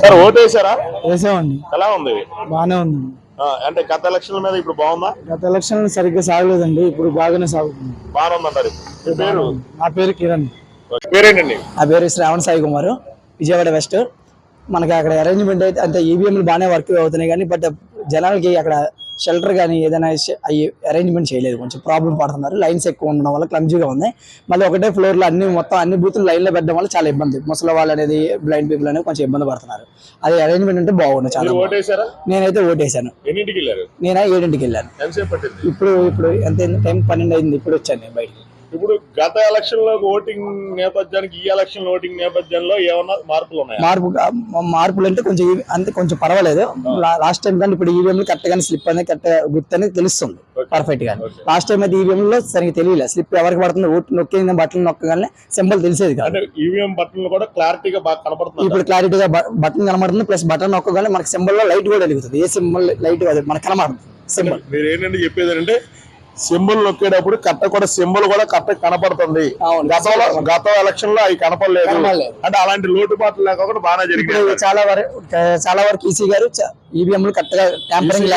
Sir vote వేసారా? వేసామండి. ఎలా ఉంది? బాగానే ఉంది. అంటే గత ఎలక్షన్ల మీద ఇప్పుడు బాగుందా? గత ఎలక్షన్ సరిగ్గా సాగలేదండి, ఇప్పుడు బాగానే సాగుతుంది. బాగానే ఉందంటారు. మీ పేరు? నా పేరు కిరణ్. పేరేంటండి? నా పేరు శ్రావణ్ సాయి కుమార్, విజయవాడ వెస్ట్. మనకి అక్కడ అరేంజ్మెంట్ అయితే అంటే ఈవీఎంలు బాగానే వర్క్ అవుతున్నాయి కానీ బట్ జనాలకి అక్కడ షెల్టర్ కానీ ఏదైనా అరేంజ్మెంట్ చేయలేదు, కొంచెం ప్రాబ్లం పడుతున్నారు. లైన్స్ ఎక్కువ ఉండడం వల్ల క్లమ్జీగా ఉంది. మళ్ళీ ఒకటే ఫ్లోర్లో అన్ని బూతులు లైన్లో పెట్టడం వల్ల చాలా ఇబ్బంది. ముసలి వాళ్ళు అనేది, బ్లైండ్ పీపుల్ అనేది కొంచెం ఇబ్బంది పడుతున్నారు. అది అరేంజ్మెంట్ అంటే బాగుంది చాలా. నేనైతే ఓటేసాను. నేనే 7ంటికి వెళ్ళాను. ఇప్పుడు ఎంత టైం 12 అయింది, ఇప్పుడు వచ్చాను నేను బయటికి. ఇప్పుడు గత ఎలక్షన్ లో ఓటింగ్ నేపథ్యానికి ఈ ఎలక్షన్ ఓటింగ్ నేపథ్యంలో ఏమన్నా మార్పులు ఉన్నాయి? మార్పులు అంటే కొంచెం పర్వాలేదు. లాస్ట్ టైం కానీ ఇప్పుడు ఈవీఎం కరెక్ట్ గానీ స్లిప్ అనేది కరెక్ట్ గుర్తు అనేది తెలుస్తుంది పర్ఫెక్ట్ గా. లాస్ట్ టైం అయితే ఈవీఎం లో సరిగ్గా తెలియలేదు, స్లిప్ ఎవరికి పడుతుంది, ఓటు నొక్కిన బట్టలు నొక్కగానే సింబల్ తెలిసేది కాదు. ఈవీఎం బట్టలు కూడా క్లారిటీగా బాగా కనపడుతుంది. ఇప్పుడు క్లారిటీగా బటన్ కనబడుతుంది, ప్లస్ బటన్ నొక్కగానే మనకి సింబల్ లో లైట్ కూడా వెలుగుతుంది. ఏ సింబల్ లైట్ మనకు కనబడుతుంది సింబల్. మీరు ఏంటంటే చెప్పేది అంటే సింబల్ నొక్కేటప్పుడు కట్ట కూడా సింబల్ కూడా కట్ట కనపడుతుంది. గత ఎలక్షన్ లో అవి కనపడలేదు. అంటే అలాంటి లోటుపాట్లు లేకుండా బాగా జరిగింది. చాలా వరకు ఈసీ గారు ఈవీఎం కరెక్ట్ గా ట్యాంపరింగ్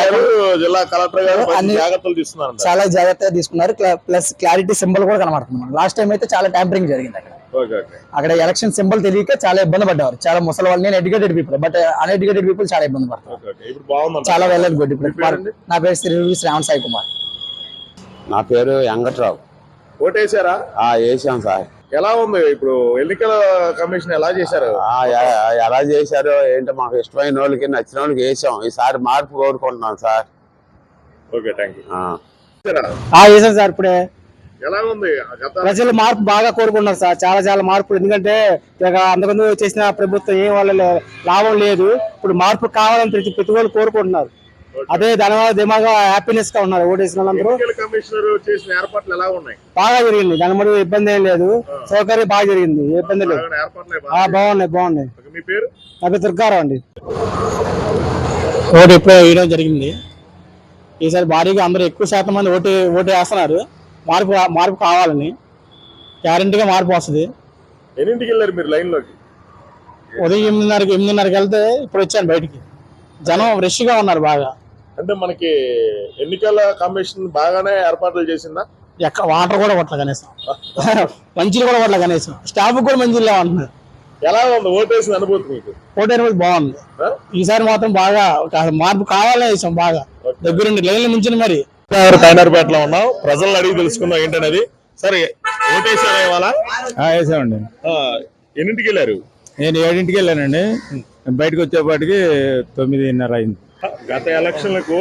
జిల్లా కలెక్టర్ గారు అన్ని జాగ్రత్తలు తీసుకున్నారు, చాలా జాగ్రత్తగా తీసుకున్నారు. ప్లస్ క్లారిటీ సింబల్ కూడా కనబడుతుంది. లాస్ట్ టైం అయితే చాలా ట్యాంపరింగ్ జరిగింది అక్కడ ఎలక్షన్ సింబల్ తెలియక చాలా ఇబ్బంది పడ్డారు చాలా ముసలి వాళ్ళు. నేను educated people, but uneducated people చాలా ఇబ్బంది పడతారు. చాలా వెళ్ళదు గుడ్. ఇప్పుడు నా పేరు శ్రావణ్ సాయి కుమార్. నా పేరు వెంకట్రావు. ఓటేసారా? వేసాం సార్. ఎలా ఉంది ఇప్పుడు ఎన్నికల కమిషన్ ఎలా చేశారు? ఎలా చేశారో ఏంటో మాకు ఇష్టమైన వాళ్ళకి నచ్చిన వాళ్ళకి వేసాం. ఈసారి మార్పు కోరుకుంటున్నాం సార్. Okay, thank you. వేసాం సార్. ఇప్పుడే ఎలా ఉంది? ప్రజలు మార్పు బాగా కోరుకుంటున్నారు సార్, చాలా మార్పులు. ఎందుకంటే అంతకుముందు చేసిన ప్రభుత్వం ఏం వాళ్ళ లాభం లేదు. ఇప్పుడు మార్పు కావాలని ప్రతి వాళ్ళు కోరుకుంటున్నారు. అదే దానివల్ల దిమాగా హ్యాపీనెస్ గా ఉన్నారు ఓటేసిన వాళ్ళందరూ. బాగా జరిగింది, దాని మీద ఇబ్బంది ఏం లేదు. సౌకర్యం బాగా జరిగింది, ఇబ్బంది లేదు. బాగున్నాయి. నా పేరు దుర్గారావు అండి. ఓటు ఎప్పుడో వేయడం జరిగింది. ఈసారి భారీగా అందరూ ఎక్కువ శాతం మంది ఓటు వేస్తున్నారు. మార్పు కావాలని గ్యారంటీగా మార్పు వస్తుంది. ఎన్నింటికి వెళ్ళారు మీరు లైన్ లోకి? ఉదయం 8:30కి వెళ్తే ఇప్పుడు వచ్చాను బయటికి. జనం రష్ గా ఉన్నారు బాగా. అంటే మనకి ఎన్నికల కమిషన్ బాగానే ఏర్పాట్లు చేసిందా? వాటర్ కూడా కొట్ల కనీసం, మంచిలు కూడా కొట్ల కనీసం, స్టాఫ్ కూడా మంచిలు లేవంటున్నారు. ఎలా ఉంది ఓటేసిన అనుభూతి మీకు? ఓటు అనుభూతి బాగుంది. ఈసారి మాత్రం బాగా మార్పు కావాలని వేసాం. బాగా దగ్గరుండి లైన్ల నుంచి మరి కైనర్పేటలో ఉన్నాం. ప్రజలను అడిగి తెలుసుకుందాం ఏంటనేది. సరే, ఓటేసారా ఇవాళ? వేసామండి. ఎన్నింటికి వెళ్ళారు? నేను 7ంటికి వెళ్ళానండి. బయటకు వచ్చేపాటికి 9:30 అయింది. గత ఎలక్షన్లకు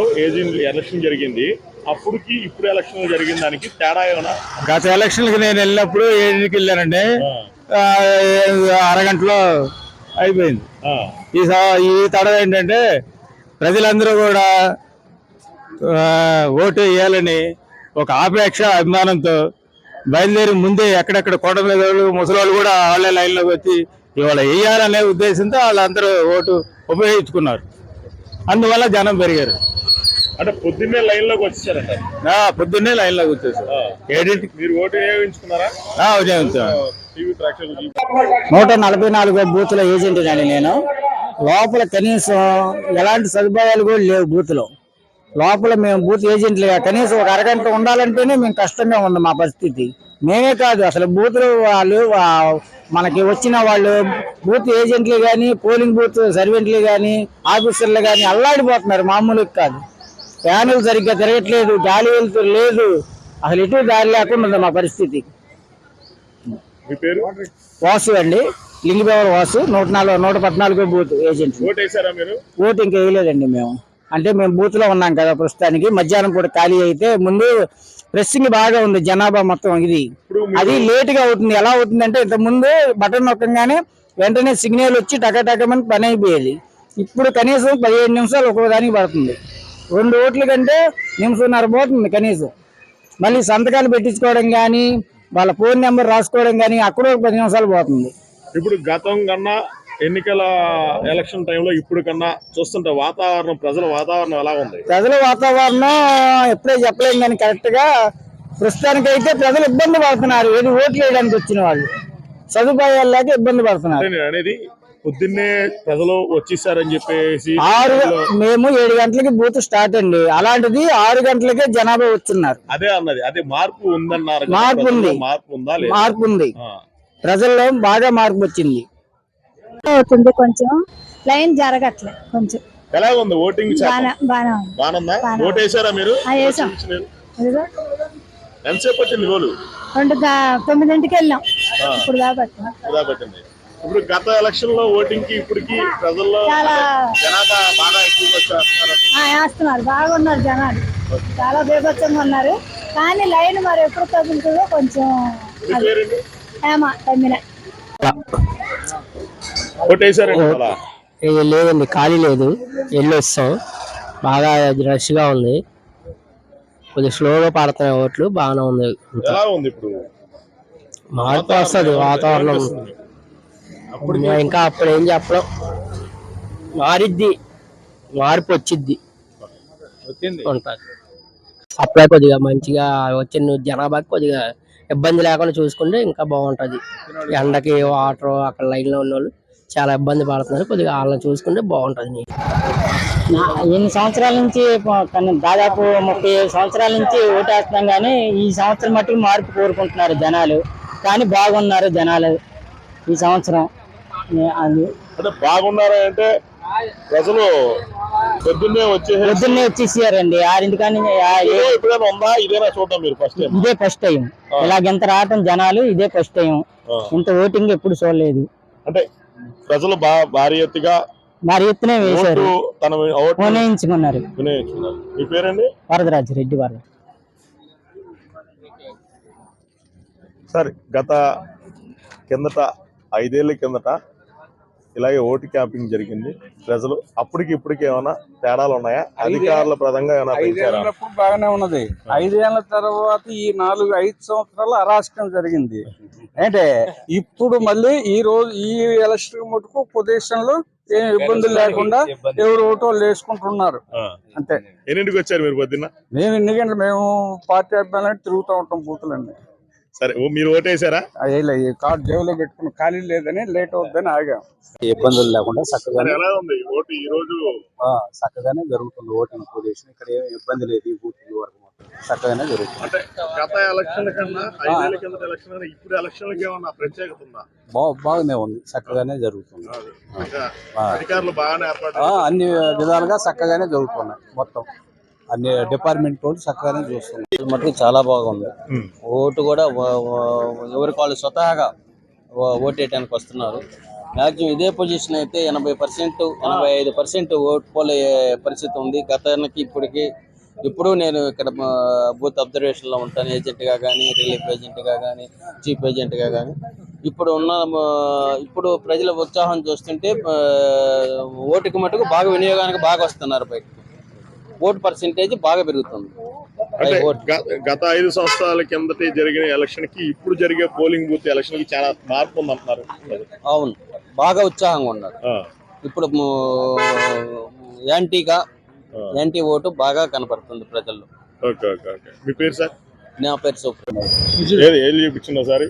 ఎలక్షన్ జరిగింది, అప్పటికి ఇప్పుడు ఎలక్షన్ జరిగిన దానికి తేడా ఏమన్నా? గత ఎలక్షన్కి నేను వెళ్ళినప్పుడు 7ంటికి వెళ్ళానండి, అరగంటలో అయిపోయింది. ఈ తేడా ఏంటంటే ప్రజలందరూ కూడా ఓటు వేయాలని ఒక ఆపేక్ష అభిమానంతో బయలుదేరి ముందే ఎక్కడెక్కడ కోట మీద ముసలి కూడా వాళ్ళే లైన్లోకి వచ్చి ఇవాళ వేయాలనే ఉద్దేశంతో వాళ్ళందరూ ఓటు ఉపయోగించుకున్నారు. అందువల్ల జనం పెరిగారు. అంటే పొద్దున్నే లైన్ లోకి వచ్చేసారంట? పొద్దున్నే లైన్ లోకి వచ్చేసారు. 7ంటికి మీరు ఓటు వినియోగించుకున్నారా? 144 బూత్ల ఏజెంట్ అండి నేను. లోపల కనీసం ఎలాంటి సదుపాయాలు కూడా లేవు బూత్లో. లోపల మేము బూత్ ఏజెంట్లుగా కనీసం ఒక అరగంట ఉండాలంటేనే మేము కష్టంగా ఉంది మా పరిస్థితి. మేమే కాదు అసలు బూత్లు వాళ్ళు మనకి వచ్చిన వాళ్ళు బూత్ ఏజెంట్లు కానీ, పోలింగ్ బూత్ సర్వెంట్లు కానీ, ఆఫీసర్లు కానీ అల్లాడిపోతున్నారు. మామూలుగా కాదు, ఫ్యానులు సరిగ్గా తిరగట్లేదు, గాలి వెళ్తూ లేదు, అసలు ఎటు దారి లేకుండా ఉంది మా పరిస్థితి. వాసు అండి, లింగిబేవర్ వాసు, 114 బూత్ ఏజెంట్. ఓటు ఇంకా వేయలేదండి మేము. అంటే మేము బూత్ లో ఉన్నాం కదా ప్రస్తుతానికి. మధ్యాహ్నం పూట ఖాళీ అయితే ముందు ప్రెస్సింగ్ బాగా ఉంది జనాభా మొత్తం. ఇది అది లేట్ గా అవుతుంది. ఎలా అవుతుంది అంటే ఇంత ముందు బటన్ నొక్కగానే వెంటనే సిగ్నల్ వచ్చి టకటకమని పని అయిపోయేది. ఇప్పుడు కనీసం 15 నిమిషాలు ఒక్కో దానికి పడుతుంది. 2 ఓట్ల కంటే 1.5 నిమిషం పోతుంది కనీసం. మళ్ళీ సంతకాలు పెట్టించుకోవడం కానీ, వాళ్ళ ఫోన్ నెంబర్ రాసుకోవడం కానీ అక్కడ 10 నిమిషాలు పోతుంది. ఇప్పుడు గతం కన్నా ఎన్నికల ఎలక్షన్ టైంలో ఇప్పుడు కన్నా చూస్తుంటే వాతావరణం, ప్రజల వాతావరణం ఎలా ఉంది? ప్రజల వాతావరణం ఎప్పుడే చెప్పలేము కానీ కరెక్ట్ గా ప్రస్తుతానికైతే ప్రజలు ఇబ్బంది పడుతున్నారు. ఏది ఓట్లు వేయడానికి వచ్చిన వాళ్ళు సదుపాయాలు లేక ఇబ్బంది పడుతున్నారు. అనేది పొద్దున్నే ప్రజలు వచ్చేసారని చెప్పేసి మేము 7 గంటలకి బూత్ స్టార్ట్ అండి, అలాంటిది 6 గంటలకే జనాభా వస్తున్నారు. అదే అన్నది, అదే మార్పు ఉందన్నారు. మార్పు ఉంది, మార్పు ఉందా లేదా? మార్పు ఉంది, ప్రజల్లో బాగా మార్పు వచ్చింది. అవుతుంది, కొంచెం లైన్ జరగట్లే. కొంచెం ఎలా ఉంది ఓటింగ్? బాగుందా? ఓటు వేసారా మీరు? ఎంతసేపు పట్టింది గోలు? 9ంటికి వెళ్ళాం ఇప్పుడు కాబట్టి. ఇప్పుడు గత ఎలక్షన్ లో ఓటింగ్ కి ఇప్పటికి ప్రజల్లో జనాభా బాగా ఎక్కువగా వేస్తున్నారు, బాగున్నారు జనాలు, చాలా బీభత్సంగా ఉన్నారు. కానీ లైన్ మరి ఎప్పుడు తగ్గుతుందో కొంచెం. లేదండి, ఖాళీ లేదు, వెళ్ళొస్తాం. బాగా రష్ గా ఉంది, కొద్దిగా స్లోగా పడుతున్నాయి ఓట్లు, బాగానే ఉంది. మార్పు వస్తుంది వాతావరణం, ఇంకా అప్పుడు ఏం చెప్పడం, మారిద్ది, మార్పు వచ్చిద్ది ఉంటుంది. అప్పుడే కొద్దిగా మంచిగా వచ్చిన జనాభాకి కొద్దిగా ఇబ్బంది లేకుండా చూసుకుంటే ఇంకా బాగుంటది. ఎండకి వాటర్ అక్కడ లైన్ లో ఉన్న వాళ్ళు చాలా ఇబ్బంది పడుతున్నారు, కొద్దిగా వాళ్ళని చూసుకుంటే బాగుంటది. ఎన్ని సంవత్సరాల నుంచి, దాదాపు 30 సంవత్సరాల నుంచి ఓటేస్తున్నాం, కానీ ఈ సంవత్సరం మట్టుకు మార్పు కోరుకుంటున్నారు జనాలు. కానీ బాగున్నారు జనాలు ఈ సంవత్సరం. అంటే బాగున్నారా అంటే ప్రజలు పొద్దున్నే వచ్చేసారండి 6 కానీ. ఇదేనా చూద్దాం మీరు ఫస్ట్ టైం? ఇదే ఫస్ట్ టైం ఇలాగెంత రావటం జనాలు, ఇదే ఫస్ట్ టైం. ఇంత ఓటింగ్ ఎప్పుడు చూడలేదు. అంటే ప్రజలు భారీ ఎత్తునే వేశారు, వినియోగించుకున్నారు. మీ పేరండి? వరదరాజు రెడ్డి వారు. సార్, గత 5 ఏళ్ల కిందట ఇలాగే ఓటు క్యాంపింగ్ జరిగింది. ప్రజలు అప్పటికి ఇప్పటికి ఏమైనా తేడాలు ఉన్నాయా? అధికారుల పరంగా ఏమైనా పెంచారా? బాగానే ఉన్నది. 5 ఏళ్ల తర్వాత ఈ 4-5 సంవత్సరాలు అరాచకం జరిగింది. అంటే ఇప్పుడు మళ్ళీ ఈ ఎలక్షన్ మటుకు పొజిషన్లు ఏం ఇబ్బందులు లేకుండా ఎవరు ఓటు వాళ్ళు వేసుకుంటున్నారు అంతే. ఎన్నింటికి వచ్చారు మీరు పొద్దున్న? మేము 2 గంటలు, మేము పార్టీ అభ్యర్థులు తిరుగుతూ ఉంటాం బూతులన్నీ. సరే, మీరు ఓటేసారా? కార్డు జేబులో పెట్టుకున్న, ఖాళీ లేదని లేట్ అవుతుందని ఆగాం. ఇబ్బందులు లేకుండా చక్కగానే ఓటు ఈ రోజు చక్కగానే జరుగుతుంది. ఓటింగ్ పొజిషన్ ఇక్కడ ఏం ఇబ్బంది లేదు. ఈ బూత్ వరకు చక్కగానే జరుగుతుంది. అంటే గత ఎలక్షన్ కన్నా 5 ఏళ్ల కింద ఎలక్షన్ కన్నా ఇప్పుడు ఎలక్షన్లకి ఏమన్నా ప్రత్యేకత ఉందా? బాగానే ఉంది, చక్కగానే జరుగుతుంది. అధికారులు బాగానే ఏర్పాటు అన్ని విధాలుగా చక్కగానే జరుగుతున్నాయి. మొత్తం అన్ని డిపార్ట్మెంట్ కూడా చక్కగానే చూస్తున్నాయి. మటుకు చాలా బాగుంది. ఓటు కూడా ఎవరికి వాళ్ళు స్వతహాగా ఓటేయడానికి వస్తున్నారు. మ్యాక్సిమం ఇదే పొజిషన్ అయితే 80%, 85% ఓటు పోలే పరిస్థితి ఉంది. గతానికి ఇప్పటికి. ఇప్పుడు నేను ఇక్కడ బూత్ అబ్జర్వేషన్ లో ఉంటాను, ఏజెంట్ గా కానీ, రిలీఫ్ ఏజెంట్ గా కానీ, చీఫ్ ఏజెంట్ గా కానీ. ఇప్పుడు ప్రజల ఉత్సాహం చూస్తుంటే ఓటుకి మటుకు బాగా వినియోగానికి బాగా వస్తున్నారు. బయటకు ఓటు పర్సెంటేజ్ బాగా పెరుగుతుంది. గత 5 సంవత్సరాల కిందట జరిగిన ఎలక్షన్ కి ఇప్పుడు జరిగే పోలింగ్ బూత్ ఎలక్షన్ కి చాలా మార్పు ఉందంటున్నారు. అవును, బాగా ఉత్సాహంగా ఉన్నారు. ఇప్పుడు యాంటీ ఓటు బాగా కనపడుతుంది ప్రజల్లో. మీ పేరు సార్? నా పేరు సూపర్. చూపించిన సార్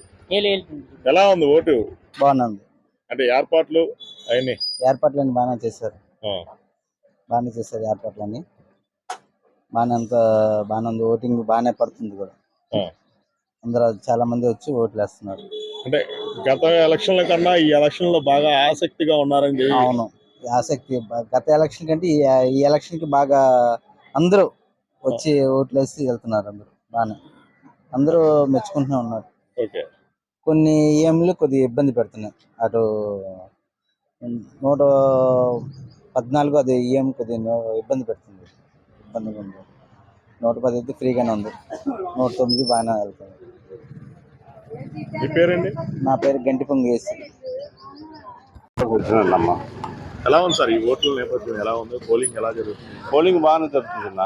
ఎలా ఉంది ఓటు? బాగుంది. అంటే ఏర్పాట్లు ఏర్పాట్లన్నీ బాగానే చేశారు, ఏర్పాట్లన్నీ బాగానే ఉంది. ఓటింగ్ బాగానే పడుతుంది కూడా, అందరూ చాలా మంది వచ్చి ఓట్లు వేస్తున్నారు. అంటే గత ఎలక్షన్ల కన్నా ఈ ఎలక్షన్ లో బాగా ఆసక్తిగా ఉన్నారని. అవును, ఆసక్తి గత ఎలక్షన్ కంటే ఈ ఎలక్షన్ కి బాగా అందరూ వచ్చి ఓట్లు వేసి వెళ్తున్నారు. బాగానే అందరూ మెచ్చుకుంటూనే ఉన్నారు. కొన్ని ఈఎంలు కొద్దిగా ఇబ్బంది పెడుతున్నాయి. అటు 114 అది ఈఎం కొద్దిగా ఇబ్బంది పెడుతుంది, ఇబ్బందిగా ఉంది. 110 అయితే ఫ్రీగానే ఉంది, 109 బాగానే వెళ్తుంది. మీ పేరండి? నా పేరు గంటి పొంగేసి. ఎలా ఉంది సార్ ఈ ఓట్ల నేపథ్యం? ఎలా ఉంది పోలింగ్? ఎలా జరుగుతుంది? పోలింగ్ బాగానే జరుగుతుంది.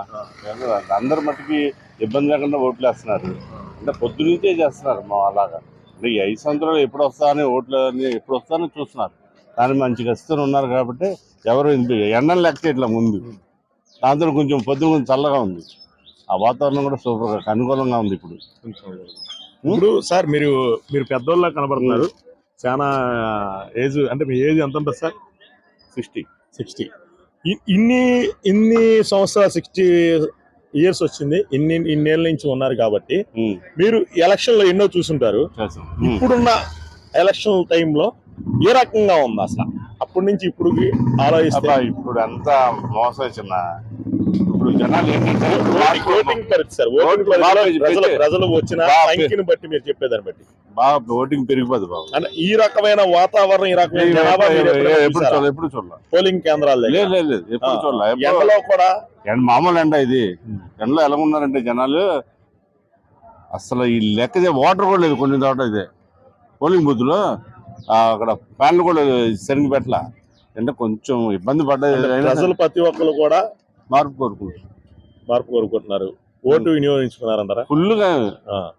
అందరు మట్టుకి ఇబ్బంది లేకుండా ఓట్లు వేస్తున్నారు. అంటే పొద్దు నుంచే చేస్తున్నారు మా అలాగా. అంటే ఈ 5 సంవత్సరాలు ఎప్పుడు వస్తాయని ఓట్లు ఎప్పుడు వస్తానని చూస్తున్నారు. కానీ మంచిగా ఇస్తూనే ఉన్నారు కాబట్టి ఎవరు ఎండలు లెక్క చేయట్లా ముందు. దాంతో కొంచెం పొద్దున కొంచెం చల్లగా ఉంది. ఆ వాతావరణం కూడా సూపర్గా అనుకూలంగా ఉంది. ఇప్పుడు సార్ మీరు పెద్దోళ్ళ కనబడుతున్నారు. చాలా ఏజ్ అంటే మీ ఏజ్ ఎంత ఉంటుంది సార్? 60. ఇన్ని సంవత్సరాలు 60 ఇయర్స్ వచ్చింది, ఇన్నేళ్ళ నుంచి ఉన్నారు కాబట్టి మీరు ఎలక్షన్ లో ఎన్నో చూసుంటారు. ఇప్పుడున్న ఎలక్షన్ టైంలో ఏ రకంగా ఉంది అసలు? అప్పటి నుంచి ఇప్పుడు ఆలోచిస్తే ఇప్పుడు అంతా మోసం చిన్న. ఇప్పుడు జనాలు ఏంటంటే ఓటింగ్ పరిస్థితి సార్, ఓటింగ్ ప్రజలు వచ్చిన సంఖ్యను బట్టి మీరు చెప్పేదాన్ని బట్టి బాగా ఓటింగ్ పెరిగిపోదు బాబు. అంటే ఈ రకమైన వాతావరణం, ఈ రకమైన జనాభా మీరు ఎప్పుడు చూడాలి పోలింగ్ కేంద్రాల్లో? లేదు ఎప్పుడు చూడాలి. ఎండలో కూడా మామూలు ఎండ ఇది. ఎండలో ఎలా ఉన్నారంటే జనాలు అసలు ఈ లెక్క వాటర్ కూడా లేదు కొన్ని చోట. ఇదే పోలింగ్ బూత్ లో అక్కడ ఫ్యాన్లు కూడా సరిగ్గా పెట్టలా. అంటే కొంచెం ఇబ్బంది పడ్డది. ప్రజలు ప్రతి ఒక్కరు కూడా మార్పు కోరుకుంటున్నారు, ఓటు వినియోగించుకున్నారంటారా? ఫుల్ గా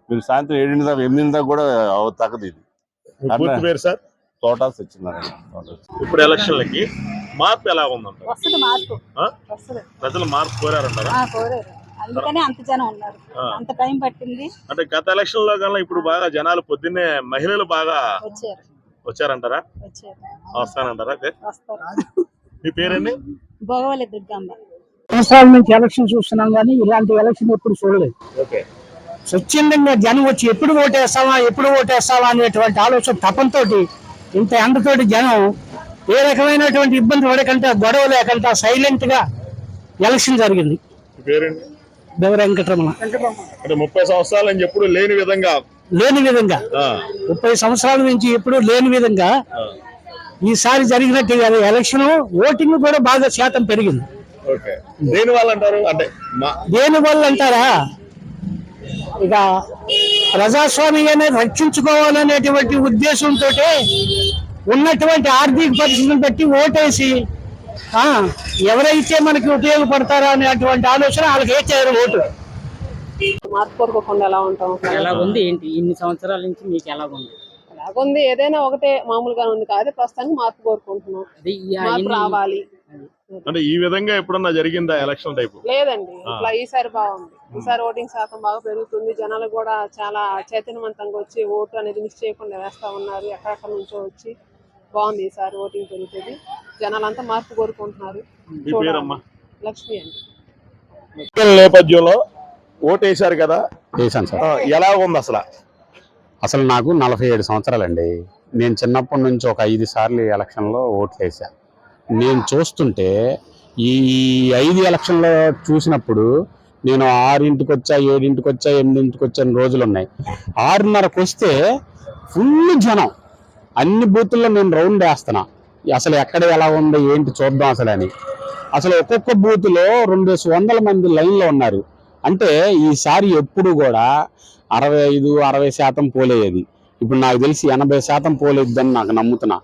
మీరు సాయంత్రం 7 దాకా 8 దాకా కూడా తగ్గదు ఇది. పూర్తి పేరు సార్? తోట సత్యనారాయణ. ఇప్పుడు ఎలక్షన్లకి మార్పు ఎలా ఉందంటారు? వస్తుంది మార్పు, వస్తుంది. ప్రజలు మార్పు కోరారంటారా? కోరారు, అందుకనే అంత జనం ఉన్నారు. అంత టైం పట్టింది. అంటే గత ఎలక్షన్ లో కన్నా ఇప్పుడు బాగా జనాలు పొద్దున్నే మహిళలు బాగా వచ్చారంటారా? వస్తానంటారా? మీ పేరండి? భోగవల్లి దుర్గమ్మ. సంవత్సరాల నుంచి ఎలక్షన్ చూస్తున్నాం కానీ ఇలాంటి ఎలక్షన్ ఎప్పుడు చూడలేదు. స్వచ్ఛందంగా జనం వచ్చి ఎప్పుడు ఓటేస్తావా అనేటువంటి ఆలోచన తపంతో ఇంత ఎండతోటి జనం ఏ రకమైనటువంటి ఇబ్బంది పడకుండా, గొడవ లేకుండా సైలెంట్ గా ఎలక్షన్ జరిగింది. బెవర వెంకటరమణ. అంటే 30 సంవత్సరాల నుంచి ఎప్పుడు లేని విధంగా 30 సంవత్సరాల నుంచి ఎప్పుడు లేని విధంగా ఈసారి జరిగినట్టు ఎలక్షన్ ఓటింగ్ కూడా బాగా శాతం పెరిగింది. దేని వల్ల అంటారు? అంటే దేని వల్ల అంటారా, ఇక ప్రజాస్వామ్యాన్ని రక్షించుకోవాలనేటువంటి ఉద్దేశంతో ఉన్నటువంటి ఆర్థిక పరిస్థితులను బట్టి ఓటేసి ఎవరైతే మనకి ఉపయోగపడతారా అనేటువంటి ఆలోచన వాళ్ళకి వేసారు ఓటు. మార్పు కోరుకోకుండా ఎలా ఉంటాం? ఎలా ఉంది ఏంటి ఇన్ని సంవత్సరాల నుంచి మీకు ఎలా ఉంది? ఎలాగుంది, ఏదైనా ఒకటే మామూలుగా ఉంది కాదు. ప్రస్తుతానికి మార్పు కోరుకుంటున్నాం, మార్పు రావాలి. అంటే ఈ విధంగా ఎప్పుడన్నా జరిగిందా ఎలక్షన్ టైప్? లేదండి, ఇట్లా ఈసారి బాగుంది. ఈసారి ఓటింగ్ శాతం బాగా పెరుగుతుంది. జనాలు కూడా చాలా చైతన్యవంతంగా వచ్చి ఓటు అనేది మిస్ చేయకుండా వేస్తా ఉన్నారు. ఎక్కడెక్కడ నుంచో వచ్చి బాగుంది. ఈసారి ఓటింగ్ పెరుగుతుంది, జనాలంతా మార్పు కోరుకుంటున్నారు. లక్ష్మి అండి. నేపథ్యంలో ఓటు వేశారు కదా? వేసాను సార్. ఎలా ఉంది అసలు? అసలు నాకు 47 సంవత్సరాలండి. నేను చిన్నప్పటి నుంచి ఒక 5 సార్లు ఎలక్షన్లో ఓట్లు వేసా. నేను చూస్తుంటే ఈ 5 ఎలక్షన్లో చూసినప్పుడు నేను 6ంటికి వచ్చా, 7ంటికి వచ్చా, 8ంటికి వచ్చిన రోజులు ఉన్నాయి. 6:30కి వస్తే ఫుల్ జనం. అన్ని బూతుల్లో నేను రౌండ్ వేస్తున్నా, అసలు ఎక్కడ ఎలా ఉంది ఏంటి చూద్దాం అసలు అని. అసలు ఒక్కొక్క బూత్లో 200 మంది లైన్లో ఉన్నారు. అంటే ఈసారి ఎప్పుడు కూడా 65-60% పోలేది. ఇప్పుడు నాకు తెలిసి 80% పోలేద్దని నాకు నమ్ముతున్నా.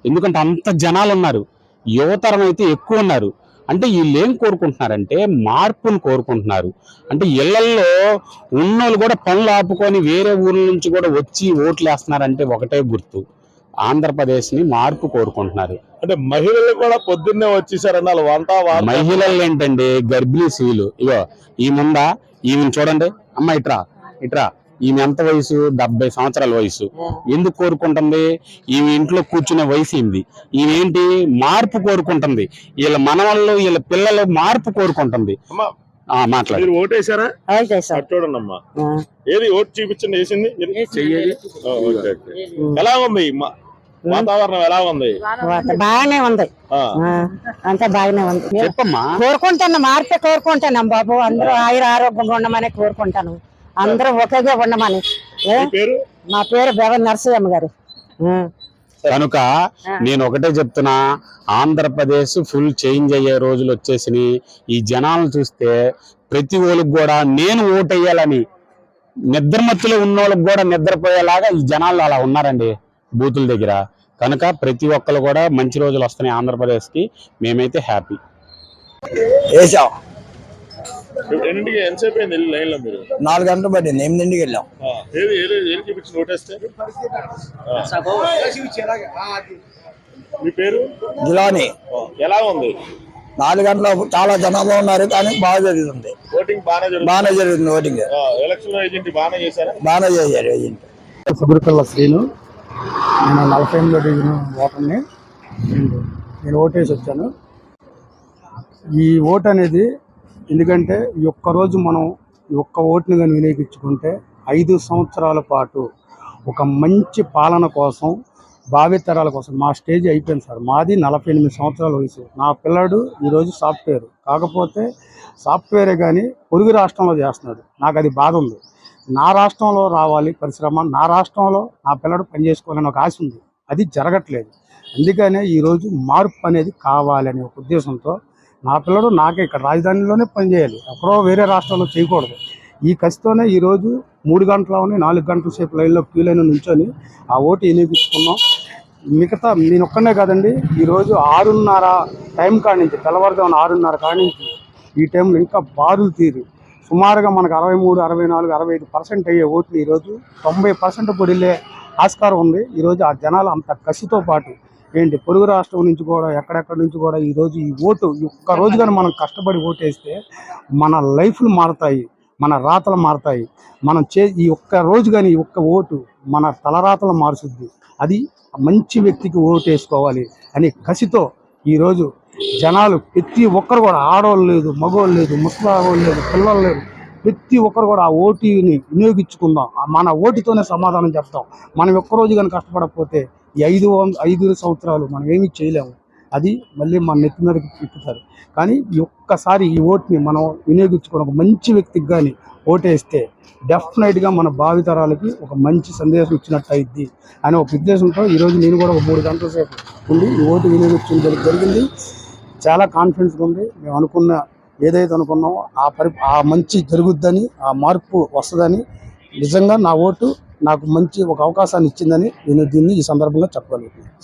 ఎందుకంటే అంత జనాలు ఉన్నారు, యువతరం అయితే ఎక్కువ ఉన్నారు. అంటే వీళ్ళు ఏం కోరుకుంటున్నారంటే మార్పును కోరుకుంటున్నారు. అంటే ఇళ్లల్లో ఉన్నోళ్ళు కూడా పనులు ఆపుకొని వేరే ఊర్ల నుంచి కూడా వచ్చి ఓట్లు వేస్తున్నారంటే ఒకటే గుర్తు, ఆంధ్రప్రదేశ్ ని మార్పు కోరుకుంటున్నారు. అంటే మహిళలు కూడా పొద్దున్నే వచ్చేసారన్న మహిళలు ఏంటండి, గర్భిణీ స్త్రీలు. ఇగో ఈ ముందా ఈమెను చూడండి, అమ్మ ఇట్రా ఈమె ఎంత వయసు? 70 సంవత్సరాల వయసు. ఎందుకు కోరుకుంటుంది? ఈమె ఇంట్లో కూర్చునే వయసు ఏంది? ఈమెంటి మార్పు కోరుకుంటుంది. వీళ్ళ మనవాళ్ళు, వీళ్ళ పిల్లలు మార్పు కోరుకుంటుంది. మాట్లాడు. ఓటేసారా? చూడండి అమ్మా, ఏది ఓటు చూపించండి. వేసింది ఎలా ఉంది? వాతావరణం ఎలా ఉంది? బాగానే ఉంది, అంతా బాగానే ఉంది. చెప్పమ్మా. కోరుకుంటాను, మార్పే కోరుకుంటాను బాబు. అందరూ ఆరోగ్యంగా ఉండమని కోరుకుంటాను, అందరూ ఒకేగా ఉండమని. మా పేరు బెవర్ నరసయ్యమ్మ గారు. కనుక నేను ఒకటే చెప్తున్నా, ఆంధ్రప్రదేశ్ ఫుల్ చేంజ్ అయ్యే రోజులు వచ్చేసినాయి. ఈ జనాలను చూస్తే ప్రతి ఒళ్ళకి కూడా నేను ఓటేయాలని నిద్రమత్తులో ఉన్నోళ్ళకి కూడా నిద్రపోయేలాగా ఈ జనాలు అలా ఉన్నారండి బూతుల దగ్గర. కనుక ప్రతి ఒక్కరు కూడా మంచి రోజులు వస్తున్నాయి ఆంధ్రప్రదేశ్కి. మేమైతే హ్యాపీ. ఎంతసేపు అయింది లైన్ లో? మీరు 4 గంటలు పట్టింది, 8ంటికి వెళ్ళాం. మీ పేరు? జిలాని. ఎలా ఉంది? 4 గంటల చాలా జనాభా ఉన్నారు కానీ బాగా జరుగుతుంది. ఓటింగ్ బాగానే జరుగుతుంది. ఓటింగ్ ఎలక్షన్ ఏజెంట్ బాగానే చేశారు. బాగానే చేశారు ఏజెంట్. సుబ్రకల్ల శ్రీను. నేను 48 డివిజన్ ఓటర్ని. నేను ఓటేసి వచ్చాను. ఈ ఓటు అనేది ఎందుకంటే ఈ ఒక్కరోజు మనం ఈ ఒక్క ఓటుని కానీ వినియోగించుకుంటే 5 సంవత్సరాల పాటు ఒక మంచి పాలన కోసం, భావితరాల కోసం. మా స్టేజ్ అయిపోయింది సార్. మాది 48 సంవత్సరాల వయసు. నా పిల్లాడు ఈరోజు సాఫ్ట్వేర్, కాకపోతే సాఫ్ట్వేరే కానీ పొరుగు రాష్ట్రంలో చేస్తున్నాడు. నాకు అది బాధ ఉంది. నా రాష్ట్రంలో రావాలి పరిశ్రమ, నా రాష్ట్రంలో నా పిల్లడు పనిచేసుకోవాలని ఒక ఆశ ఉంది. అది జరగట్లేదు. అందుకనే ఈరోజు మార్పు అనేది కావాలనే ఒక ఉద్దేశంతో నా పిల్లడు నాకే ఇక్కడ రాజధానిలోనే పనిచేయాలి, ఎక్కడో వేరే రాష్ట్రంలో చేయకూడదు. ఈ కసితోనే ఈరోజు 3 గంటలని 4 గంటల సేపు లైన్లో క్యూ లైన్ నుంచొని ఆ ఓటు వినియోగించుకున్నాం. మిగతా నేను ఒక్కనే కాదండి, ఈరోజు 6:30 టైం కాడి నుంచి, తెల్లవారుజామున 6:30 కాడి నుంచి ఈ టైంలో ఇంకా బారులు తీరి సుమారుగా మనకు 63, 64, 65% అయ్యే ఓట్లు ఈరోజు 90% పొడిలే ఆస్కారం ఉంది. ఈరోజు ఆ జనాలు అంత కసితో పాటు పొరుగు రాష్ట్రం నుంచి కూడా ఎక్కడెక్కడి నుంచి కూడా ఈరోజు ఈ ఓటు ఒక్క రోజు కానీ మనం కష్టపడి ఓటేస్తే మన లైఫ్లు మారుతాయి, మన రాతలు మారుతాయి. మనం ఈ ఒక్క రోజు కానీ ఈ ఒక్క ఓటు మన తలరాతలు మారుస్తుంది. అది మంచి వ్యక్తికి ఓటు వేసుకోవాలి అనే కసితో ఈరోజు జనాలు ప్రతి ఒక్కరు కూడా, ఆడవాళ్ళు లేదు, మగవాళ్ళు లేదు, ముసలాళ్ళు లేదు, పిల్లలు లేదు, ప్రతి ఒక్కరు కూడా ఆ ఓటుని వినియోగించుకుందాం. మన ఓటుతోనే సమాధానం చెప్తాం. మనం ఒక్కరోజు కానీ కష్టపడకపోతే ఈ 5 సంవత్సరాలు మనం ఏమీ చేయలేము. అది మళ్ళీ మన నెత్తి మీదకి తిప్పుతారు. కానీ ఈ ఒక్కసారి ఈ ఓటుని మనం వినియోగించుకుని ఒక మంచి వ్యక్తికి కానీ ఓటేస్తే డెఫినెట్గా మన భావితరాలకి ఒక మంచి సందేశం ఇచ్చినట్టు అయింది అనే ఒక ఉద్దేశంతో ఈరోజు నేను కూడా ఒక 3 గంటల సేపు ఉండి ఈ ఓటు వినియోగించడం జరిగింది. చాలా కాన్ఫిడెన్స్గా ఉంది. మేము అనుకున్న ఏదైతే అనుకున్నామో ఆ మంచి జరుగుద్దని, ఆ మార్పు వస్తుందని, నిజంగా నా ఓటు నాకు మంచి ఒక అవకాశాన్ని ఇచ్చిందని నేను దీన్ని ఈ సందర్భంగా చెప్పగలుగుతున్నాను.